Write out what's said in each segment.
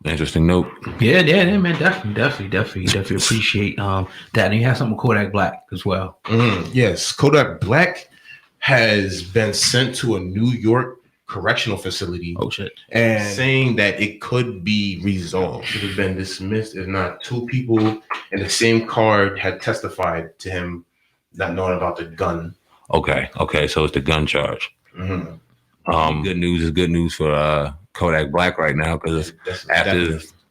Interesting note. Yeah, man, definitely appreciate that. And you have something with Kodak Black as well. Yes, Kodak Black has been sent to a New York correctional facility. Oh shit! And saying that it could be resolved, should have been dismissed if not two people in the same car had testified to him not knowing about the gun. Okay, so it's the gun charge. Good news is good news for Kodak Black right now, because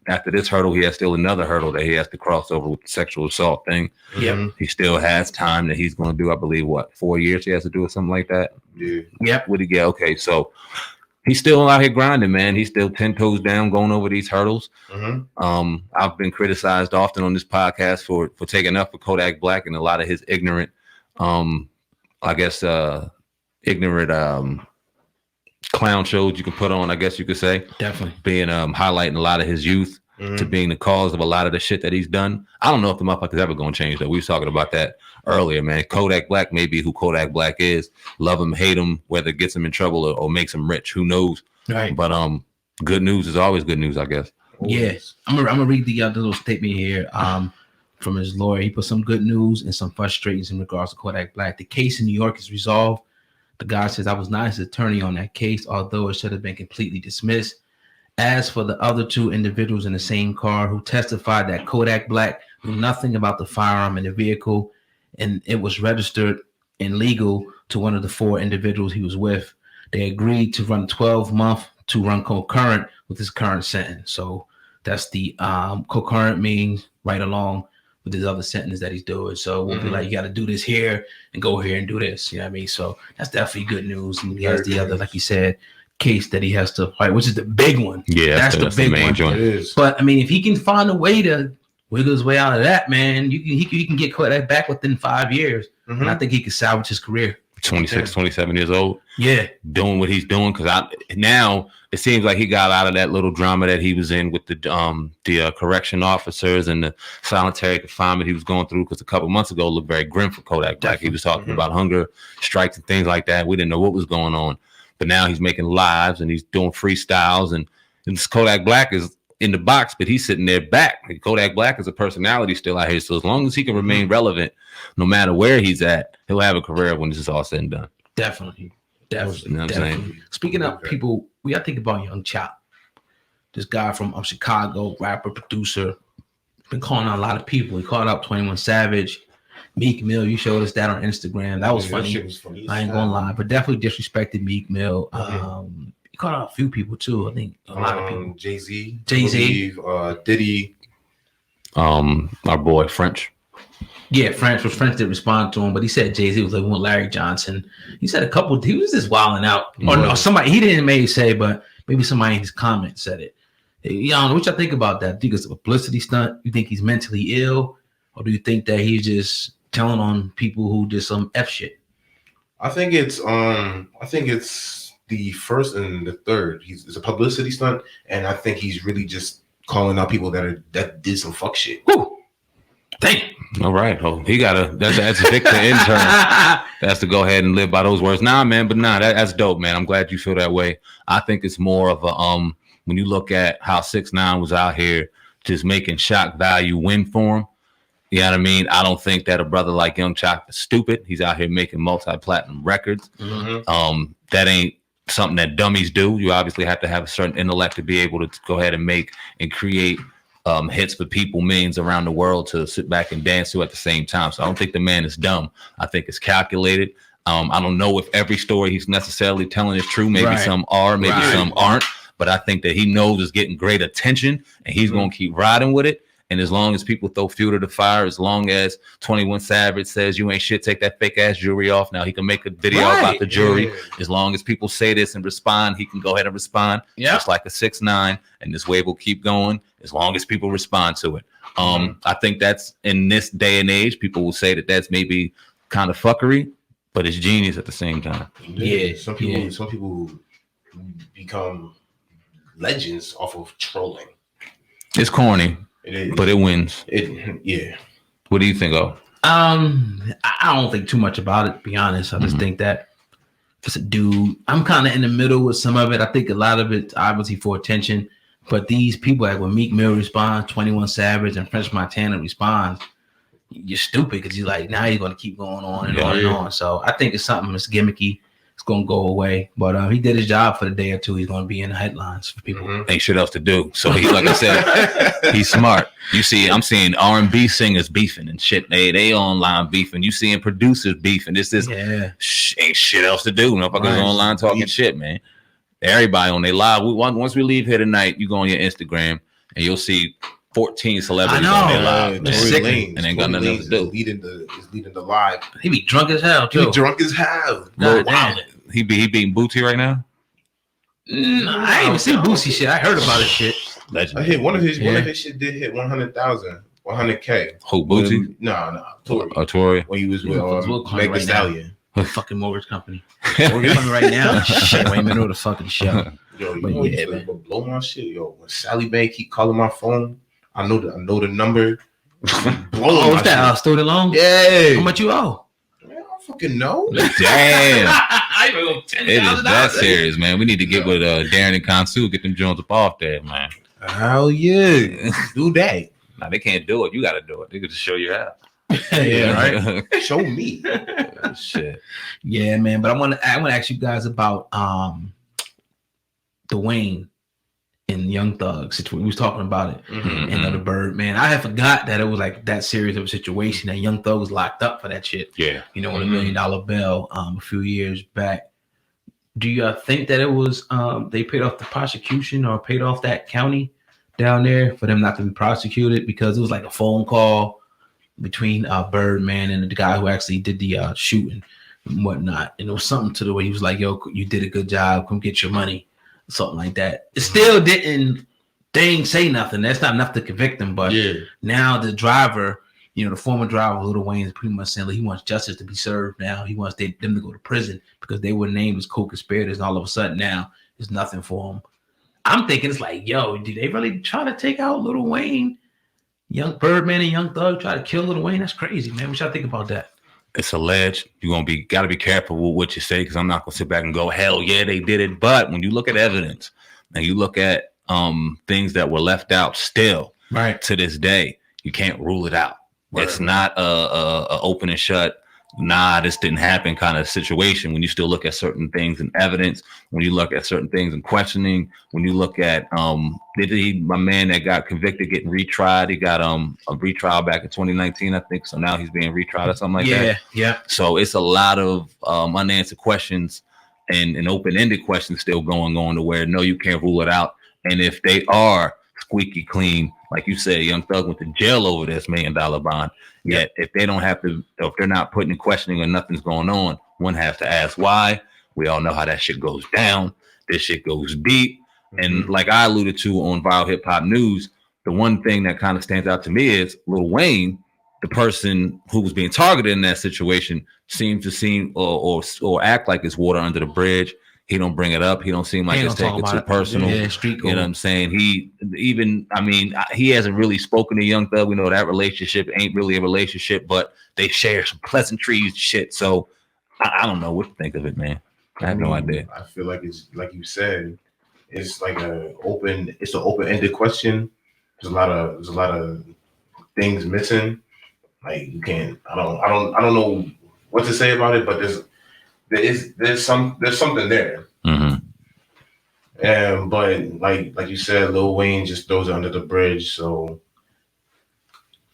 after this hurdle, he has still another hurdle that he has to cross over with the sexual assault thing. Yep. He still has time that he's going to do, I believe, 4 years he has to do or something like that. Yeah. Yep. What did he get? Okay, so he's still out here grinding, man. He's still 10 toes down, going over these hurdles. I've been criticized often on this podcast for taking up for Kodak Black and a lot of his ignorant, clown shows you can put on, I guess you could say. Definitely. Being highlighting a lot of his youth to being the cause of a lot of the shit that he's done. I don't know if the motherfucker's ever going to change, though. We were talking about that earlier, man. Kodak Black may be who Kodak Black is. Love him, hate him, whether it gets him in trouble or makes him rich. Who knows? Right. But good news is always good news, I guess. Yes. I'm gonna read the little statement here from his lawyer. He put some good news and some frustrations in regards to Kodak Black. The case in New York is resolved. The guy says, I was not his attorney on that case, although it should have been completely dismissed. As for the other two individuals in the same car who testified that Kodak Black knew nothing about the firearm in the vehicle and it was registered and legal to one of the four individuals he was with, they agreed to run 12 months to run concurrent with his current sentence. So that's the concurrent means right along with his other sentence that he's doing. So we'll be like, you got to do this here and go here and do this. You know what I mean? So that's definitely good news. And he has the other, like you said, case that he has to fight, which is the big one. Yeah, that's the big one. Joint. It is. But I mean, if he can find a way to wiggle his way out of that, man, he can get Kodak back within 5 years. And I think he can salvage his career. 26, 27 years old. Yeah. Doing what he's doing. Because now it seems like he got out of that little drama that he was in with the correction officers and the solitary confinement he was going through. Because a couple months ago, it looked very grim for Kodak Black. He was talking about hunger strikes and things like that. We didn't know what was going on. But now he's making lives and he's doing freestyles. And this Kodak Black is in the box, but he's sitting there back. Kodak Black is a personality still out here. So as long as he can remain relevant, no matter where he's at, he'll have a career when this is all said and done. Definitely. You know what I'm saying? Speaking of people, we got to think about Young Chop. This guy from Chicago, rapper, producer, been calling out a lot of people. He called out 21 Savage, Meek Mill. You showed us that on Instagram. That was funny. I ain't gonna lie, but definitely disrespected Meek Mill. He called out a few people too. I think a lot of people. Jay-Z, Diddy, our boy French. Yeah, French didn't respond to him, but he said Jay-Z was like, we want Larry Johnson. He said he was just wilding out. Or no, somebody, he didn't maybe say, but maybe somebody in his comments said it. Jan, what y'all think about that? Do you think it's a publicity stunt? You think he's mentally ill? Or do you think that he's just telling on people who did some F shit? I think it's the first and the third. It's a publicity stunt, and I think he's really just calling out people that did some fuck shit. Woo! Dang. All right. Oh, he got that's Victor intern. That's to go ahead and live by those words. That's dope, man. I'm glad you feel that way. I think it's more of a when you look at how 6ix9ine was out here just making shock value win for him. You know what I mean? I don't think that a brother like Young Chop is stupid. He's out here making multi-platinum records. That ain't something that dummies do. You obviously have to have a certain intellect to be able to go ahead and make and create hits for people, millions around the world to sit back and dance to at the same time. So I don't think the man is dumb. I think it's calculated. I don't know if every story he's necessarily telling is true. Maybe some are, maybe some aren't. But I think that he knows it's getting great attention and he's going to keep riding with it. And as long as people throw fuel to the fire, as long as 21 Savage says you ain't shit, take that fake ass jewelry off. Now he can make a video about the jewelry. Yeah. As long as people say this and respond, he can go ahead and respond. Just like a 6ix9ine, and this wave will keep going as long as people respond to it. I think that's in this day and age, people will say that that's maybe kind of fuckery, but it's genius at the same time. Yeah, some people become legends off of trolling. It's corny. But it wins. What do you think of? I don't think too much about it, to be honest. I just think that it's a dude. I'm kind of in the middle with some of it. I think a lot of it's obviously for attention. But these people, like when Meek Mill responds, 21 Savage and French Montana responds, you're stupid because you're like, now you're going to keep going on and on and on. So I think it's something that's gimmicky. It's going to go away. But he did his job for the day or two. He's going to be in the headlines for people. Ain't shit else to do. So he, like I said, he's smart. You see, I'm seeing R&B singers beefing and shit. They online beefing. You seeing producers beefing. This is ain't shit else to do. Motherfuckers online talking shit, man. Everybody on their live. Once we leave here tonight, you go on your Instagram and you'll see 14 celebrities on their live. Tory Lanez, and ain't got nothing else to do. Is leading the live. He be drunk as hell too. He drunk as hell. He beating Booty right now. I ain't even seen Boosie shit. I heard about his shit. Legend. I hit one of his shit did hit 100,000, 100K. Who, Booty? No, Tory. Tory. When he was with Meg Thee Stallion. Fucking mortgage company. Mortgage company right now. Shit, we're in the middle of the fucking show. Yo, man. Blow my shit, yo. When Sally Mae keep calling my phone, I know the number. What's that? Student loan? Yeah. How much you owe? Man, I don't fucking know. Damn. I owe $10,000. It is that serious, man. We need to get with Darren and Kansu, get them Jones up off there, man. Hell yeah. Do that. Nah, they can't do it. You got to do it. They could just show you how. Yeah, right. Show me. Shit. Yeah, man. But I want to ask you guys about Dwayne and Young Thug situation. We was talking about it and the Bird, man. I had forgot that it was like that serious of a situation that Young Thug was locked up for that shit. Yeah. You know, on $1 million bail a few years back. Do you think that it was they paid off the prosecution or paid off that county down there for them not to be prosecuted because it was like a phone call between Birdman and the guy who actually did the shooting and whatnot. And it was something to the way he was like, yo, you did a good job. Come get your money. Something like that. It still they ain't say nothing. That's not enough to convict him. But now the driver, the former driver of Lil Wayne is pretty much saying like, he wants justice to be served now. He wants them to go to prison because they were named as co-conspirators. And all of a sudden now there's nothing for them. I'm thinking it's like, yo, did they really try to take out Lil Wayne? Young Birdman and Young Thug try to kill Lil Wayne? That's crazy, man. What y'all think about that? It's alleged. You're gotta be careful with what you say because I'm not gonna sit back and go, hell yeah, they did it. But when you look at evidence and you look at things that were left out still to this day, you can't rule it out. It's not a open and shut. Nah, this didn't happen kind of situation. When you still look at certain things in evidence, when you look at certain things in questioning, when you look at my man that got convicted getting retried, he got a retrial back in 2019, I think. So now he's being retried or something like that. Yeah. So it's a lot of unanswered questions and open-ended questions still going on to where no, you can't rule it out. And if they are squeaky clean, like you said, Young Thug went to jail over this $1 million bond. Yet if they don't have to, if they're not putting in questioning or nothing's going on, one has to ask why. We all know how that shit goes down. This shit goes deep. And like I alluded to on Viral Hip Hop News, the one thing that kind of stands out to me is Lil Wayne, the person who was being targeted in that situation, seems to or act like it's water under the bridge. He don't bring it up. He don't seem like it's taken too personal. Yeah, street you know what I'm saying? He hasn't really spoken to Young Thug. We know that relationship ain't really a relationship, but they share some pleasantries, shit. So I don't know what to think of it, man. I have no idea. I feel like it's like you said, it's like an open-ended question. There's a lot of things missing. Like you can't. I don't know what to say about it, but there's something there. But like you said, Lil Wayne just throws it under the bridge. So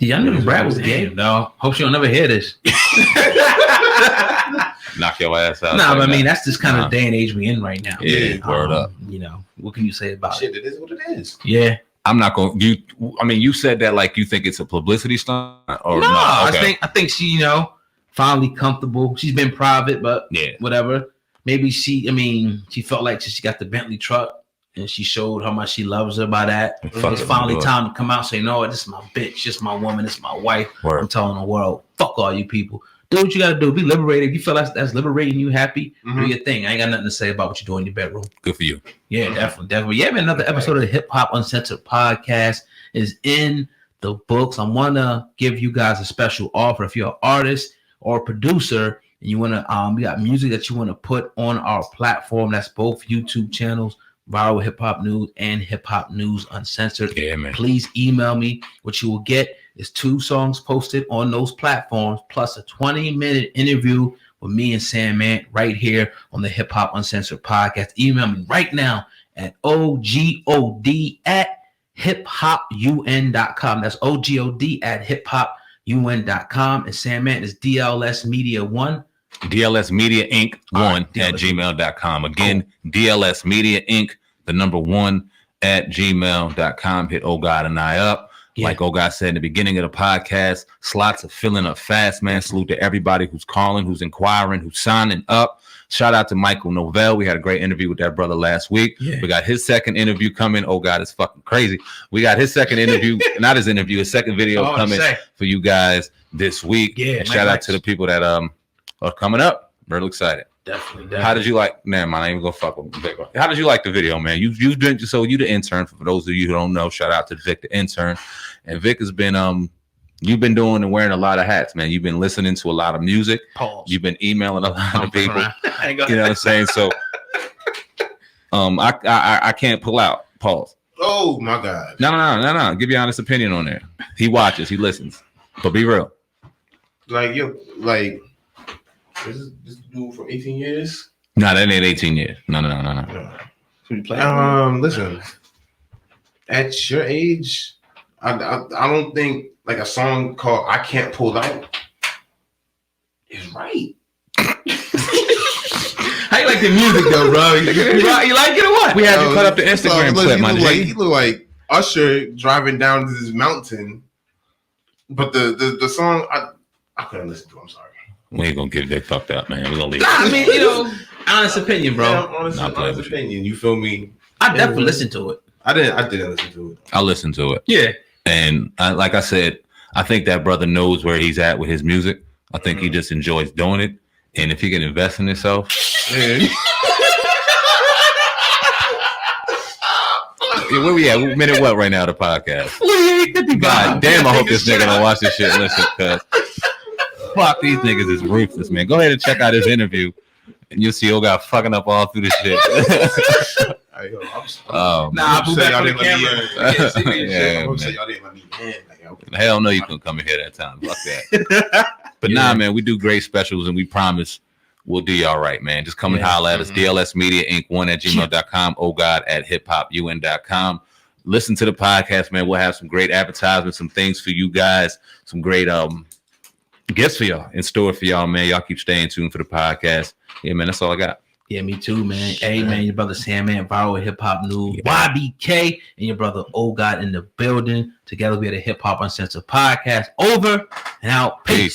I knew Brad was gay. No, hope she don't never hear this. Knock your ass out. Nah, but I mean that's just kind of day and age we in right now. Yeah, word up. What can you say about it? It is what it is. Yeah. I'm not going. You said that like you think it's a publicity stunt, or no? Okay. I think she, finally comfortable. She's been private, but whatever. Maybe she felt like she got the Bentley truck and she showed how much she loves her by that. It's finally time to come out and say, no, this is my bitch, this is my woman, this is my wife. I'm telling the world, fuck all you people. Do what you got to do. Be liberated. If you feel that's liberating you, happy, do your thing. I ain't got nothing to say about what you do in your bedroom. Good for you. Yeah, definitely. Yeah, man, another episode of the Hip Hop Uncensored podcast is in the books. I want to give you guys a special offer. If you're an artist or a producer and you want to, we got music that you want to put on our platform. That's both YouTube channels, Viral Hip Hop News and Hip Hop News Uncensored. Yeah, man. Please email me. What you will get is 2 songs posted on those platforms, plus a 20-minute interview with me and Sandman right here on the Hip Hop Uncensored podcast. Email me right now at ogod@hiphopun.com. That's ogod@hiphopun.com. And Sandman is DLS Media 1. DLS Media Inc. 1 at gmail.com. Again, DLS Media Inc. the number 1 at gmail.com. Hit God and I up. Yeah. Like God said in the beginning of the podcast, slots are filling up fast, man. Salute to everybody who's calling, who's inquiring, who's signing up. Shout out to Michael Novell. We had a great interview with that brother last week. Yeah. We got his second interview coming. Oh, God, it's fucking crazy. We got his second interview, not his interview, his second video coming for you guys this week. Yeah. And shout out to the people that are coming up. Real excited. Definitely. How did you like? Man, I ain't even gonna fuck with Vic. How did you like the video, man? You've been you the intern. For those of you who don't know, shout out to Vic, the intern. And Vic has been you've been doing and wearing a lot of hats, man. You've been listening to a lot of music. Pause. You've been emailing a lot of people. You know what I'm saying? So, I can't pull out. Pause. Oh my God. No. Give your honest opinion on there. He watches. He listens. But be real. This dude for 18 years? No, that ain't 18 years. No. Listen, at your age, I don't think like a song called "I Can't Pull Out" is right. How you like the music though, bro? You like it or what? We had you cut up the Instagram clip, my G. He look like Usher driving down this mountain, but the song I couldn't listen to. I'm sorry. We ain't gonna get Vic fucked up, man. We're gonna leave. I mean, honest opinion, bro. Yeah, honest opinion. You feel me? I definitely listened to it. I didn't listen to it. I listened to it. Yeah. And like I said, I think that brother knows where he's at with his music. I think he just enjoys doing it. And if he can invest in himself. Yeah, where we at? We're minute what right now, the podcast? God damn, I hope this nigga don't watch this shit. Listen, cuz. Fuck, these niggas is ruthless, man. Go ahead and check out his interview, and you'll see God fucking up all through this shit. I'm saying y'all didn't let me in. Hell no, you couldn't come in here that time. Fuck that. But nah, man, we do great specials, and we promise we'll do y'all right, man. Just come and holler at us. DLS Media Inc. 1 at gmail.com. OGod@hiphopun.com. Listen to the podcast, man. We'll have some great advertisements, some things for you guys, some great gifts for y'all in store for y'all, man. Y'all keep staying tuned for the podcast. Yeah, man, that's all I got. Yeah, me too, man. Hey, man, your brother Sandman, Viral Hip Hop News, YBK, and your brother God in the building. Together, we had a Hip Hop Uncensored podcast. Over and out. Peace.